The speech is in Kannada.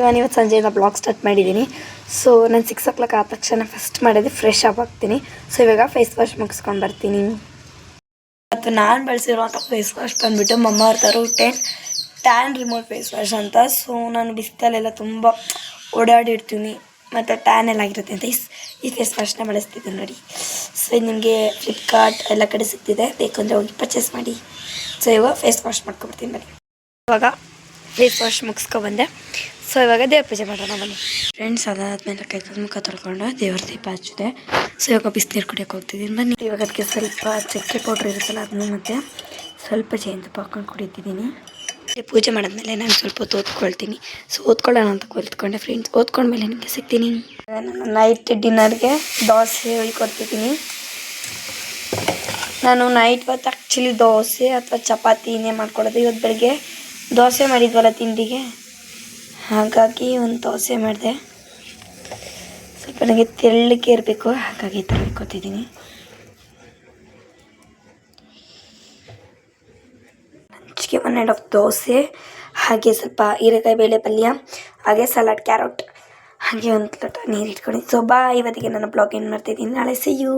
ನಾನು ಇವತ್ತು ಸಂಜೆಯಿಂದ ಬ್ಲಾಗ್ ಸ್ಟಾರ್ಟ್ ಮಾಡಿದ್ದೀನಿ. ಸೊ ನಾನು 6 o'clock ಆದ ತಕ್ಷಣ ಫಸ್ಟ್ ಮಾಡೋದು ಫ್ರೆಶ್ ಅಪ್ ಆಗ್ತೀನಿ. ಸೊ ಇವಾಗ ಫೇಸ್ ವಾಶ್ ಮುಗಿಸ್ಕೊಂಡು ಬರ್ತೀನಿ. ಮತ್ತು ನಾನು ಬಳಸಿರುವಂಥ ಫೇಸ್ ವಾಶ್ ಬಂದುಬಿಟ್ಟು ಮಮ್ಮ ಅವ್ರದ್ದು ಟ್ಯಾನ್ ರಿಮೂವ್ ಫೇಸ್ ವಾಶ್ ಅಂತ. ಸೊ ನಾನು ಬಿಸಿಲಲ್ಲೆಲ್ಲ ತುಂಬ ಓಡಾಡಿರ್ತೀನಿ ಮತ್ತು ಟ್ಯಾನ್ ಎಲ್ಲ ಆಗಿರುತ್ತೆ ಅಂತ ಈ ಫೇಸ್ ವಾಶ್ನ ಬಳಸ್ತಿದ್ದೀನಿ ನೋಡಿ. ಸೊ ಇದು ನಿಮಗೆ ಫ್ಲಿಪ್ಕಾರ್ಟ್ ಎಲ್ಲ ಕಡೆ ಸಿಗ್ತಿದೆ, ಬೇಕು ಅಂದರೆ ಹೋಗಿ ಪರ್ಚೇಸ್ ಮಾಡಿ. ಸೊ ಇವಾಗ ಫೇಸ್ ವಾಶ್ ಮಾಡ್ಕೊಬರ್ತೀನಿ ಬನ್ನಿ. ಇವಾಗ ಫೇಸ್ ವಾಶ್ ಮುಗಿಸ್ಕೊಬಂದೆ. ಸೊ ಇವಾಗ ದೇವ್ರ ಪೂಜೆ ಮಾಡೋಣ ಬನ್ನಿ ಫ್ರೆಂಡ್ಸ್. ಅದಾದಮೇಲೆ ಕೈ ಮುಖ ತೊಳ್ಕೊಂಡು ದೇವ್ರ ದೀಪ ಹಚ್ಚಿದೆ. ಸೊ ಇವಾಗ ಬಿಸಿನೀರು ಕುಡಿಯೋಕೆ ಹೋಗ್ತಿದ್ದೀನಿ ಬನ್ನಿ. ಇವಾಗ ಅದಕ್ಕೆ ಸ್ವಲ್ಪ ಚಕ್ಕೆ ಪೌಡ್ರ್ ಇರುತ್ತಲ್ಲ ಅದನ್ನು ಮತ್ತು ಸ್ವಲ್ಪ ಜೇನುತುಪ್ಪ ಹಾಕ್ಕೊಂಡು ಕುಡಿತಿದ್ದೀನಿ. ಪೂಜೆ ಮಾಡಿದ್ಮೇಲೆ ನಾನು ಸ್ವಲ್ಪ ಹೊತ್ತು ಓದ್ಕೊಳ್ತೀನಿ. ಸೊ ಓದ್ಕೊಳ್ಳೋಣ ಅಂತ ಕೂತ್ಕೊಂಡೆ ಫ್ರೆಂಡ್ಸ್. ಓದ್ಕೊಂಡ್ಮೇಲೆ ನಿಮಗೆ ಸಿಗ್ತೀನಿ. ನಾನು ನೈಟ್ ಡಿನ್ನರ್ಗೆ ದೋಸೆ ಕೊಡ್ತಿದ್ದೀನಿ. ನಾನು ನೈಟ್ ಹೊತ್ತು ಆ್ಯಕ್ಚುಲಿ ದೋಸೆ ಅಥವಾ ಚಪಾತಿನೇ ಮಾಡ್ಕೊಡೋದು. ಇವತ್ತು ಬೆಳಗ್ಗೆ ದೋಸೆ ಮಾಡಿದ್ವಲ್ಲ ತಿಂಡಿಗೆ, ಹಾಗಾಗಿ ಒಂದು ದೋಸೆ ಮಾಡಿದೆ. ಸ್ವಲ್ಪ ನನಗೆ ತೆಳ್ಳಗೆ ಇರಬೇಕು, ಹಾಗಾಗಿ ತೆಳ್ಕೊತಿದ್ದೀನಿ. ಲಂಚ್ಗೆ 1.5 ದೋಸೆ, ಹಾಗೆ ಸ್ವಲ್ಪ ಹೀರೆಕಾಯಿ ಬೇಳೆ ಪಲ್ಯ, ಹಾಗೆ ಸಲಾಡ್ ಕ್ಯಾರೆಟ್, ಹಾಗೆ ಒಂದು ಲೋಟ ನೀರು ಇಟ್ಕೊಂಡು. ಸೊ ಇವತ್ತಿಗೆ ನನ್ನ ಬ್ಲಾಗ್ ಏನು ಮಾಡ್ತಾಯಿದ್ದೀನಿ. ನಾಳೆ ಸಿ ಯು.